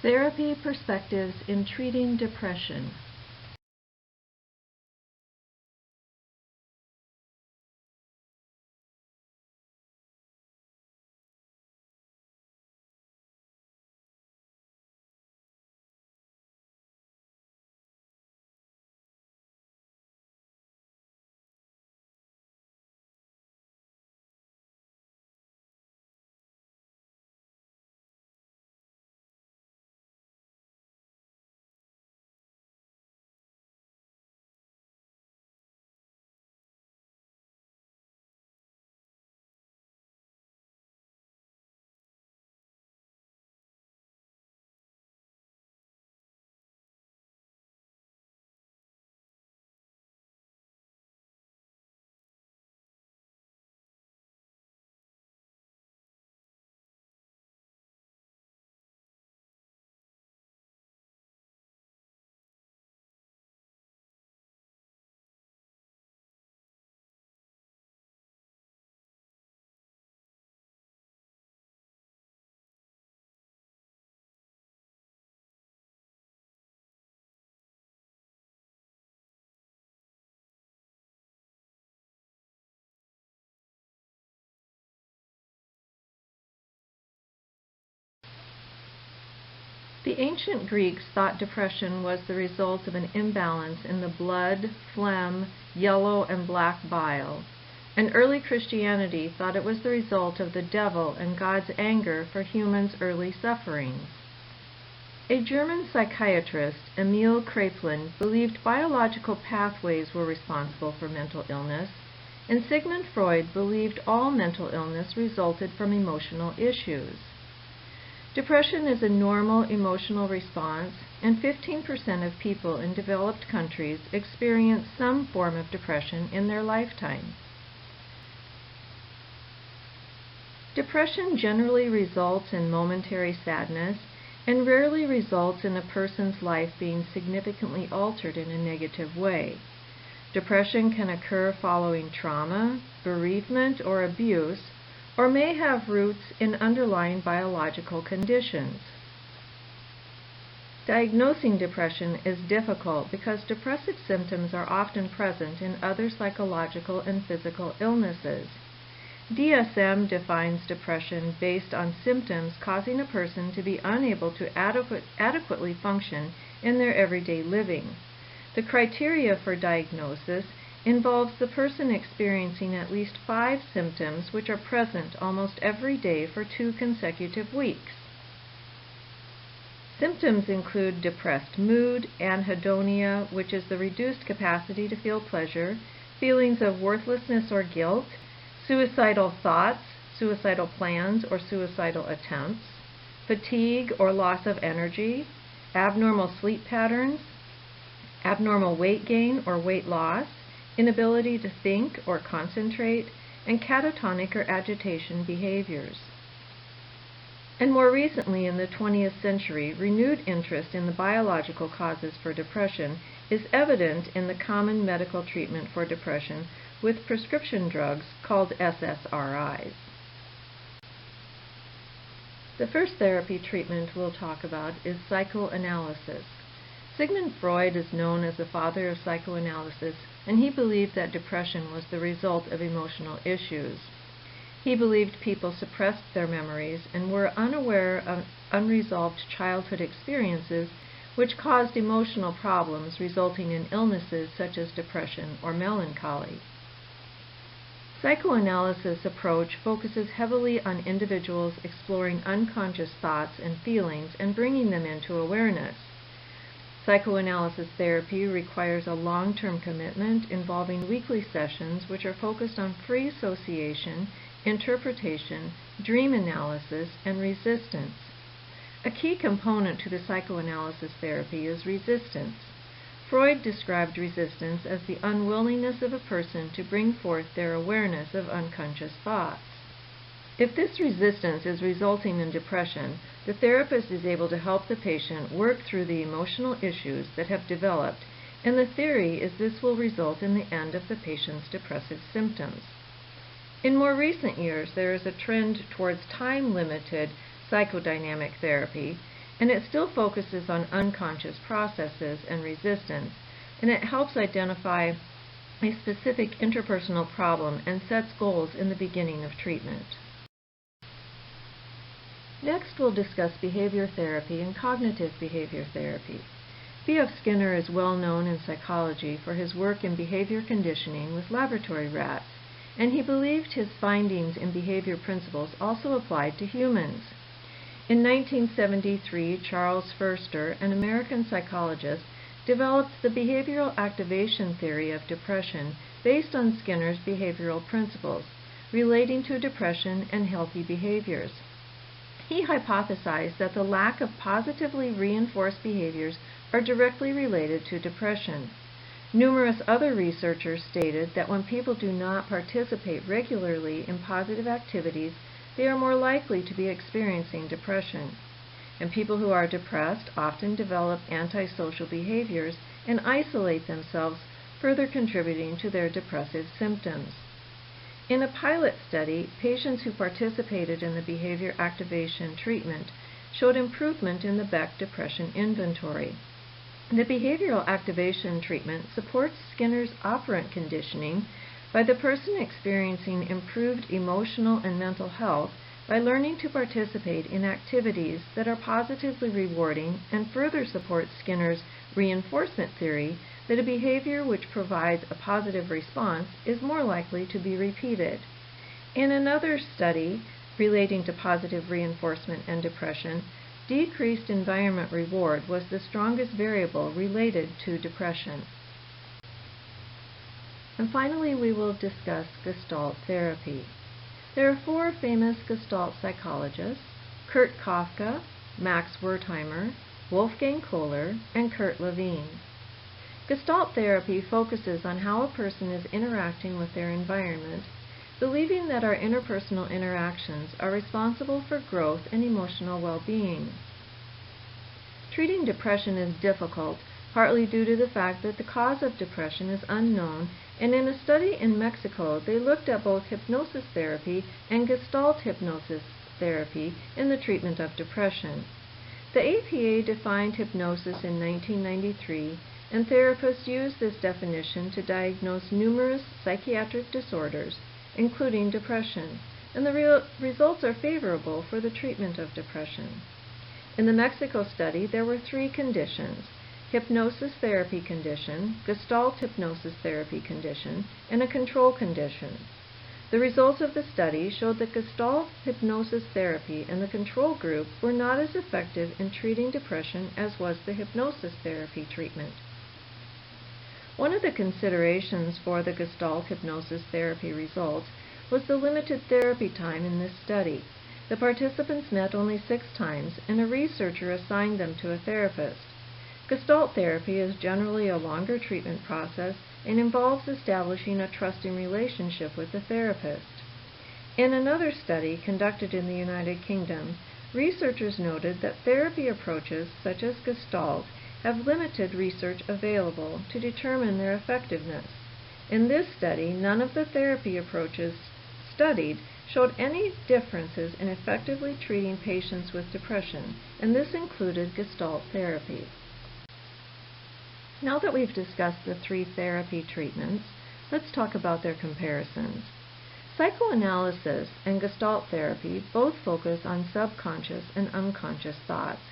Therapy perspectives in treating depression. The ancient Greeks thought depression was the result of an imbalance in the blood, phlegm, yellow and black bile, and early Christianity thought it was the result of the devil and God's anger for humans' early sufferings. A German psychiatrist, Emil Kraepelin, believed biological pathways were responsible for mental illness, and Sigmund Freud believed all mental illness resulted from emotional issues. Depression is a normal emotional response, and 15% of people in developed countries experience some form of depression in their lifetime. Depression generally results in momentary sadness and rarely results in a person's life being significantly altered in a negative way. Depression can occur following trauma, bereavement, or abuse, or may have roots in underlying biological conditions. Diagnosing depression is difficult because depressive symptoms are often present in other psychological and physical illnesses. DSM defines depression based on symptoms causing a person to be unable to adequately function in their everyday living. The criteria for diagnosis involves the person experiencing at least 5 symptoms which are present almost every day for 2 consecutive weeks. Symptoms include depressed mood, anhedonia, which is the reduced capacity to feel pleasure, feelings of worthlessness or guilt, suicidal thoughts, suicidal plans, or suicidal attempts, fatigue or loss of energy, abnormal sleep patterns, abnormal weight gain or weight loss, inability to think or concentrate, and catatonic or agitation behaviors. And more recently in the 20th century, renewed interest in the biological causes for depression is evident in the common medical treatment for depression with prescription drugs called SSRIs. The first therapy treatment we'll talk about is psychoanalysis. Sigmund Freud is known as the father of psychoanalysis, and he believed that depression was the result of emotional issues. He believed people suppressed their memories and were unaware of unresolved childhood experiences which caused emotional problems resulting in illnesses such as depression or melancholy. Psychoanalysis approach focuses heavily on individuals exploring unconscious thoughts and feelings and bringing them into awareness. Psychoanalysis therapy requires a long-term commitment involving weekly sessions which are focused on free association, interpretation, dream analysis, and resistance. A key component to the psychoanalysis therapy is resistance. Freud described resistance as the unwillingness of a person to bring forth their awareness of unconscious thoughts. If this resistance is resulting in depression, the therapist is able to help the patient work through the emotional issues that have developed, and the theory is this will result in the end of the patient's depressive symptoms. In more recent years, there is a trend towards time-limited psychodynamic therapy, and it still focuses on unconscious processes and resistance, and it helps identify a specific interpersonal problem and sets goals in the beginning of treatment. Next, we'll discuss behavior therapy and cognitive behavior therapy. B.F. Skinner is well known in psychology for his work in behavior conditioning with laboratory rats, and he believed his findings in behavior principles also applied to humans. In 1973, Charles Furster, an American psychologist, developed the behavioral activation theory of depression based on Skinner's behavioral principles relating to depression and healthy behaviors. He hypothesized that the lack of positively reinforced behaviors are directly related to depression. Numerous other researchers stated that when people do not participate regularly in positive activities, they are more likely to be experiencing depression. And people who are depressed often develop antisocial behaviors and isolate themselves, further contributing to their depressive symptoms. In a pilot study, patients who participated in the behavior activation treatment showed improvement in the Beck Depression Inventory. The behavioral activation treatment supports Skinner's operant conditioning by the person experiencing improved emotional and mental health by learning to participate in activities that are positively rewarding, and further supports Skinner's reinforcement theory that a behavior which provides a positive response is more likely to be repeated. In another study relating to positive reinforcement and depression, decreased environment reward was the strongest variable related to depression. And finally, we will discuss Gestalt therapy. There are 4 famous Gestalt psychologists: Kurt Koffka, Max Wertheimer, Wolfgang Kohler, and Kurt Lewin. Gestalt therapy focuses on how a person is interacting with their environment, believing that our interpersonal interactions are responsible for growth and emotional well-being. Treating depression is difficult, partly due to the fact that the cause of depression is unknown, and in a study in Mexico, they looked at both hypnosis therapy and Gestalt hypnosis therapy in the treatment of depression. The APA defined hypnosis in 1993, and therapists use this definition to diagnose numerous psychiatric disorders, including depression, and the results are favorable for the treatment of depression. In the Mexico study, there were 3 conditions: hypnosis therapy condition, Gestalt hypnosis therapy condition, and a control condition. The results of the study showed that Gestalt hypnosis therapy and the control group were not as effective in treating depression as was the hypnosis therapy treatment. One of the considerations for the Gestalt hypnosis therapy results was the limited therapy time in this study. The participants met only 6 times, and a researcher assigned them to a therapist. Gestalt therapy is generally a longer treatment process and involves establishing a trusting relationship with the therapist. In another study conducted in the United Kingdom, researchers noted that therapy approaches such as Gestalt have limited research available to determine their effectiveness. In this study, none of the therapy approaches studied showed any differences in effectively treating patients with depression, and this included Gestalt therapy. Now that we've discussed the 3 therapy treatments, let's talk about their comparisons. Psychoanalysis and Gestalt therapy both focus on subconscious and unconscious thoughts,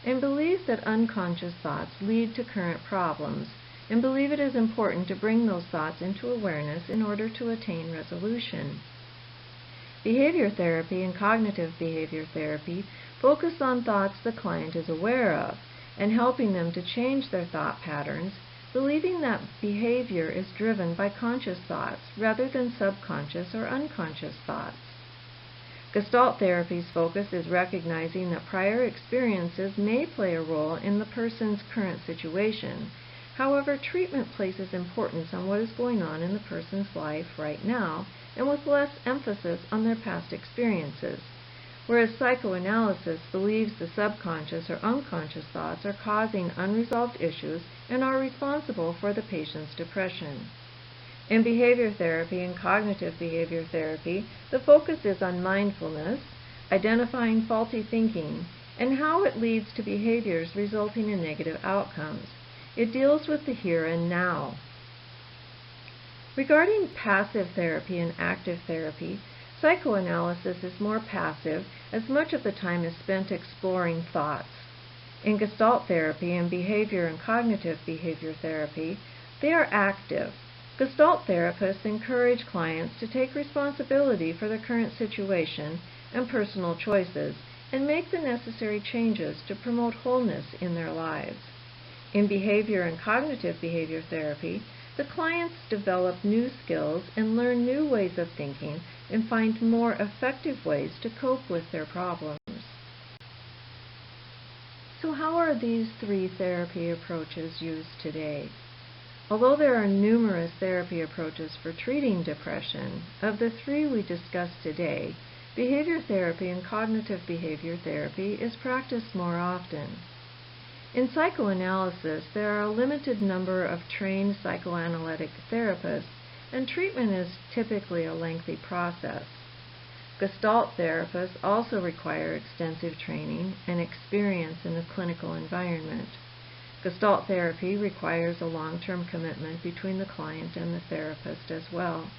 and believe that unconscious thoughts lead to current problems, and believe it is important to bring those thoughts into awareness in order to attain resolution. Behavior therapy and cognitive behavior therapy focus on thoughts the client is aware of, and helping them to change their thought patterns, believing that behavior is driven by conscious thoughts rather than subconscious or unconscious thoughts. Gestalt therapy's focus is recognizing that prior experiences may play a role in the person's current situation. However, treatment places importance on what is going on in the person's life right now, and with less emphasis on their past experiences. Whereas psychoanalysis believes the subconscious or unconscious thoughts are causing unresolved issues and are responsible for the patient's depression. In behavior therapy and cognitive behavior therapy, the focus is on mindfulness, identifying faulty thinking, and how it leads to behaviors resulting in negative outcomes. It deals with the here and now. Regarding passive therapy and active therapy, psychoanalysis is more passive, as much of the time is spent exploring thoughts. In Gestalt therapy and behavior and cognitive behavior therapy, they are active. Gestalt therapists encourage clients to take responsibility for their current situation and personal choices and make the necessary changes to promote wholeness in their lives. In behavior and cognitive behavior therapy, the clients develop new skills and learn new ways of thinking and find more effective ways to cope with their problems. So how are these three therapy approaches used today? Although there are numerous therapy approaches for treating depression, of the three we discussed today, behavior therapy and cognitive behavior therapy is practiced more often. In psychoanalysis, there are a limited number of trained psychoanalytic therapists, and treatment is typically a lengthy process. Gestalt therapists also require extensive training and experience in the clinical environment. Gestalt therapy requires a long-term commitment between the client and the therapist as well.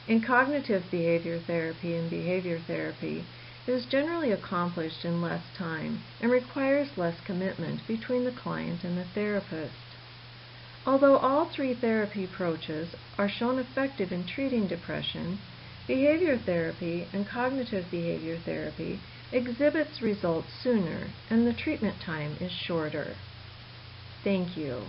In cognitive behavior therapy and behavior therapy, it is generally accomplished in less time and requires less commitment between the client and the therapist. Although all three therapy approaches are shown effective in treating depression, behavior therapy and cognitive behavior therapy exhibits results sooner and the treatment time is shorter. Thank you.